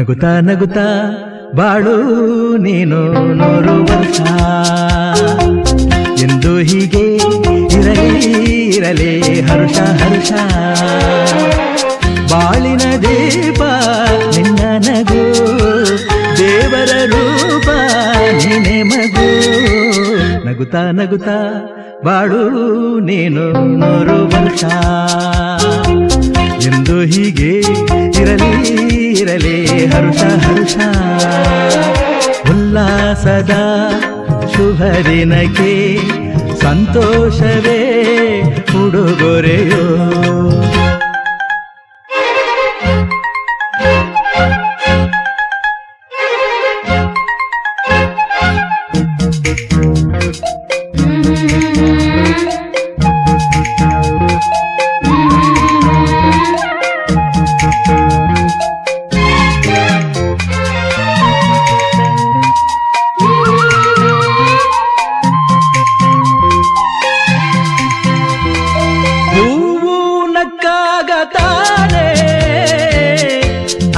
ನಗುತ್ತಾ ನಗುತ್ತಾ ಬಾಳು ನೀನು 100 ವರ್ಷ ಎಂದು ಹೀಗೆ ಇರಲಿ ಹರುಷ ಹರುಷ ಬಾಳಿನ ದೀಪ ನಿನ್ನ ನಗು ದೇವರ ರೂಪ ನೀನೆ ಮಗು ನಗುತ್ತಾ ನಗುತ್ತಾ ಬಾಳು ನೀನು 100 ವರ್ಷ ಎಂದು ಹೀಗೆ ಇರಲಿ ಹರುಷ ಹರುಷ ಉಲ್ಲಾಸದ ಶುಭ ದಿನಕ್ಕೆ ಸಂತೋಷವೇ ಉಡುಗೊರೆಯೋ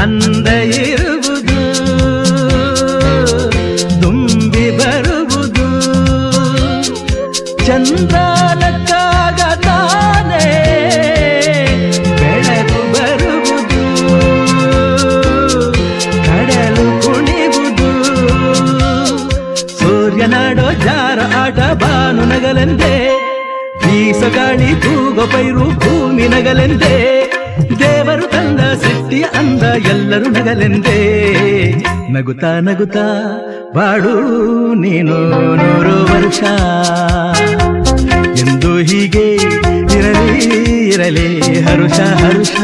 ಅಂದ ಇರುವುದು ತುಂಬಿ ಬರುವುದು ಚಂದ್ರನಕ್ಕಾಗ ತಾನೇ ಬೆಳಕು ಬರುವುದು ಕಡಲು ಕುಣಿವುದು ಸೂರ್ಯನಾಡೋ ಜಾರ ಆಟ ಬಾನು ನಗಲೆಂದೇ ಬೀಸಗಾಳಿ ತೂಗೋ ಪೈರು ಭೂಮಿ ನಗಲೆಂದೇ ದೇವರು ತಂದ ಸೃಷ್ಟಿಯ ಅಂದ ಎಲ್ಲರೂ ನಗಲೆಂದೇ ನಗುತ್ತಾ ನಗುತ್ತಾ ಬಾಳು ನೀನು 100 ವರ್ಷ ಎಂದು ಹೀಗೆ ಇರಲಿ ಹರುಷ ಹರುಷ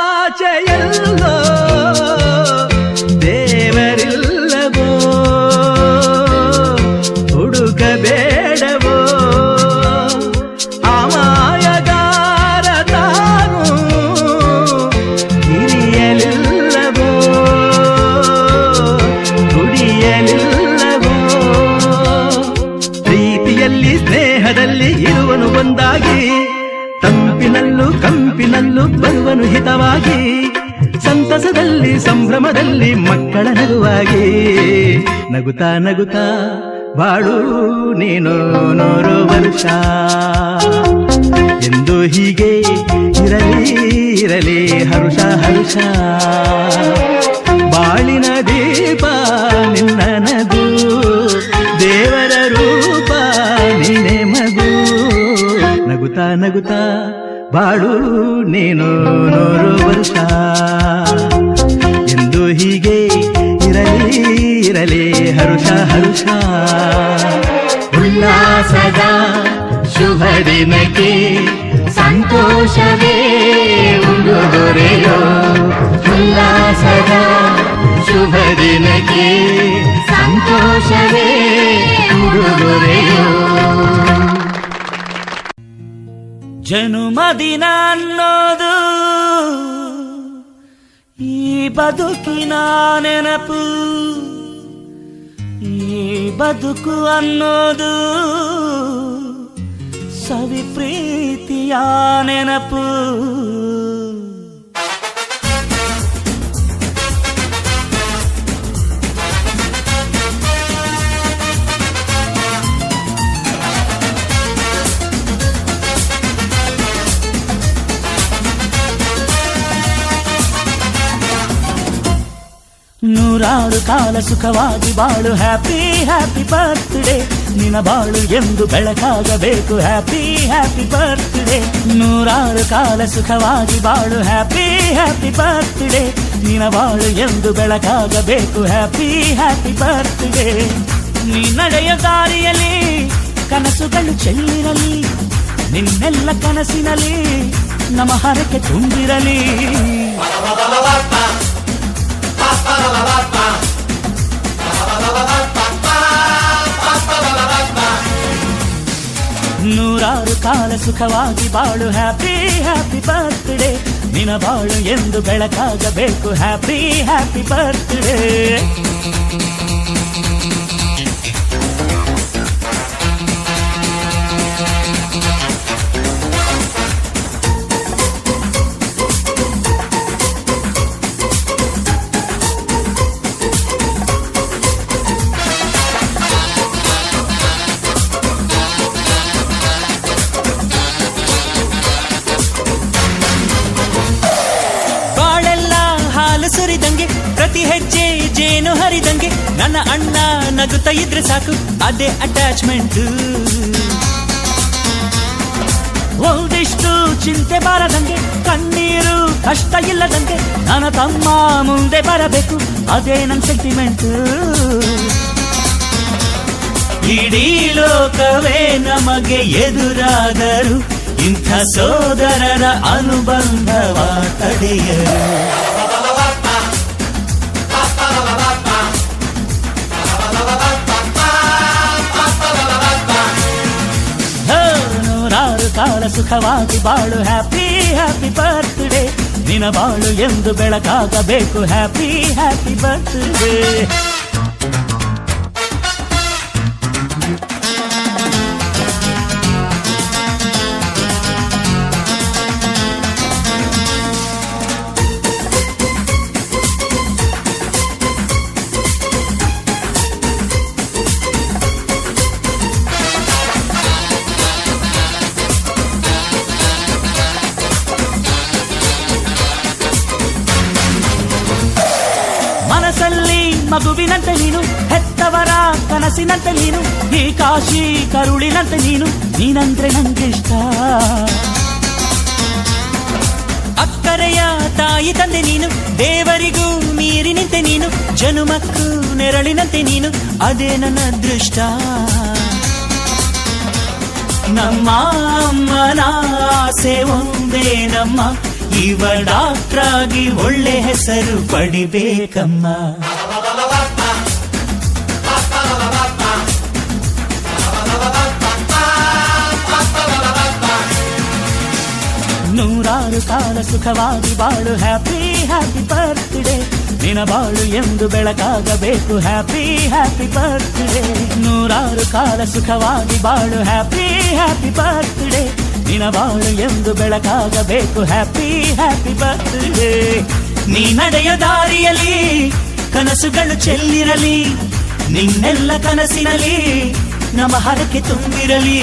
ಆಕಾಶದಾಚೆಯಲ್ಲೋ ದೇವರಿಲ್ಲವೋ ಹುಡುಕಬೇಡವೋ ಅಮಾಯಗಾರ ತಾನು ಹಿರಿಯಲಿಲ್ಲವೋ ದುಡಿಯಲಿಲ್ಲವೋ ಪ್ರೀತಿಯಲ್ಲಿ ಸ್ನೇಹದಲ್ಲಿ ಇರುವನು ಒಂದಾಗಿ ತಂಪಿನಲ್ಲೂ ಕಂಪಿನಲ್ಲೂ ಬರುವನು ಹಿತವಾಗಿ ಸಂತಸದಲ್ಲಿ ಸಂಭ್ರಮದಲ್ಲಿ ಮಕ್ಕಳ ನಗುವಾಗಿ ನಗುತ್ತಾ ನಗುತ್ತಾ ಬಾಳು ನೀನು 100 ವರ್ಷ ಎಂದು ಹೀಗೆ ಇರಲಿ ಹರುಷ ಹರುಷ ಬಾಳಿನ ದೀಪ ನಿನ್ನ ನಗು ದೇವರ ರೂಪ ನೀನೆ ಮಗು ನಗುತ್ತಾ ನಗುತ್ತಾ ಬಾಳು ನೀನು 100 ವರ್ಷ ಎಂದು ಹೀಗೆ ಇರಲಿ ಹರುಷ ಹರುಷ ಉಲ್ಲಾಸದ ಶುಭ ದಿನಕ್ಕೆ ಸಂತೋಷವೇ ಉಡುಗೊರೆಯೋ ಉಲ್ಲಾಸದ ಶುಭ ದಿನಕ್ಕೆ ಸಂತೋಷವೇ ಉಡುಗೊರೆಯೋ ಜನುಮದಿನ ಅನ್ನೋದು ಈ ಬದುಕಿನ ನೆನಪು ಈ ಬದುಕು ಅನ್ನೋದು ಸವಿ ಪ್ರೀತಿಯ ನೆನಪು ನೂರಾರು ಕಾಲ ಸುಖವಾಗಿ ಬಾಳು ಹ್ಯಾಪಿ ಹ್ಯಾಪಿ ಬರ್ತ್ಡೇ ನಿನ್ನ ಬಾಳು ಎಂದು ಬೆಳಕಾಗಬೇಕು ಹ್ಯಾಪಿ ಹ್ಯಾಪಿ ಬರ್ತ್ಡೇ ನೂರಾರು ಕಾಲ ಸುಖವಾಗಿ ಬಾಳು ಹ್ಯಾಪಿ ಹ್ಯಾಪಿ ಬರ್ತ್ಡೇ ನಿನ್ನ ಬಾಳು ಎಂದು ಬೆಳಕಾಗಬೇಕು ಹ್ಯಾಪಿ ಹ್ಯಾಪಿ ಬರ್ತ್ಡೇ ನೀ ನಡೆಯ ದಾರಿಯಲ್ಲಿ ಕನಸುಗಳು ಚೆಲ್ಲಿರಲಿ ನಿನ್ನೆಲ್ಲ ಕನಸಿನಲ್ಲಿ ನಮ್ಮ ಹರಕೆ ತುಂಬಿರಲಿ ನೂರಾರು ಕಾಲ ಸುಖವಾಗಿ ಬಾಳು ಹ್ಯಾಪಿ ಹ್ಯಾಪಿ ಬರ್ತ್ಡೇ ನಿನ ಬಾಳು ಎಂದು ಬೆಳಕಾಗಬೇಕು ಹ್ಯಾಪಿ ಹ್ಯಾಪಿ ಬರ್ತ್ಡೇ ಸುರಿದಂಗೆ ಪ್ರತಿ ಹೆಜ್ಜೆ ಜೇನು ಹರಿದಂಗೆ ನನ್ನ ಅಣ್ಣ ನಗುತ್ತಾ ಇದ್ರೆ ಸಾಕು ಅದೇ ಅಟ್ಯಾಚ್ಮೆಂಟ್ ಒಂದಿಷ್ಟು ಚಿಂತೆ ಬಾರದಂಗೆ ಕಣ್ಣೀರು ಕಷ್ಟ ಇಲ್ಲದಂಗೆ ನನ್ನ ತಮ್ಮ ಮುಂದೆ ಬರಬೇಕು ಅದೇ ನನ್ನ ಸೆಂಟಿಮೆಂಟ್ ಇಡೀ ಲೋಕವೇ ನಮಗೆ ಎದುರಾದರು ಇಂಥ ಸೋದರರ ಅನುಬಂಧವ ತಡೆಯರು ನೂರಾರು ಕಾಲ ಸುಖವಾಗಿ ಬಾಳು ಹ್ಯಾಪಿ ಹ್ಯಾಪಿ ಬರ್ತ್ಡೇ ನಿನ ಬಾಳು ಎಂದು ಬೆಳಕಾಗಬೇಕು ಹ್ಯಾಪಿ ಹ್ಯಾಪಿ ಬರ್ತ್ಡೇ ಮನಸ್ಸಲ್ಲಿ ಮಗುವಿನಂತೆ ನೀನು ಹೆತ್ತವರ ಕನಸಿನಂತೆ ನೀನು ಈ ಕಾಶಿ ಕರುಳಿನಂತೆ ನೀನು ನೀನಂದ್ರೆ ನಂಗಿಷ್ಟ ಅಕ್ಕರೆಯ ತಾಯಿ ತಂದೆ ನೀನು ದೇವರಿಗೂ ಮೀರಿ ನಿಂತೆ ನೀನು ಜನುಮಕ್ಕೂ ನೆರಳಿನಂತೆ ನೀನು ಅದೇ ನನ್ನ ಅದೃಷ್ಟ ನಮ್ಮ ಅಮ್ಮನ ಆಸೆ ಒಂದೇ ನಮ್ಮ ಇವ ಡಾಕ್ಟ್ರಾಗಿ ಒಳ್ಳೆ ಹೆಸರು ಪಡಿಬೇಕಮ್ಮ ನೂರಾರು ಕಾಲ ಸುಖವಾಗಿ ಬಾಳು ಹ್ಯಾಪಿ ಹ್ಯಾಪಿ ಬರ್ತ್ಡೇ ನಿನ ಬಾಳು ಎಂದು ಬೆಳಕಾಗಬೇಕು ಹ್ಯಾಪಿ ಹ್ಯಾಪಿ ಬರ್ತ್ಡೇ ನೂರಾರು ಕಾಲ ಸುಖವಾಗಿ ಬಾಳು ಹ್ಯಾಪಿ ಹ್ಯಾಪಿ ಬರ್ತ್ಡೇ ನಿನ ಬಾಳು ಎಂದು ಬೆಳಕಾಗಬೇಕು ಹ್ಯಾಪಿ ಹ್ಯಾಪಿ ಬರ್ತ್ಡೇ ನೀ ನಡೆಯ ದಾರಿಯಲ್ಲಿ ಕನಸುಗಳು ಚೆಲ್ಲಿರಲಿ ನಿನ್ನೆಲ್ಲ ಕನಸಿನಲ್ಲಿ ನಮ್ಮ ಹರಕೆ ತುಂಬಿರಲಿ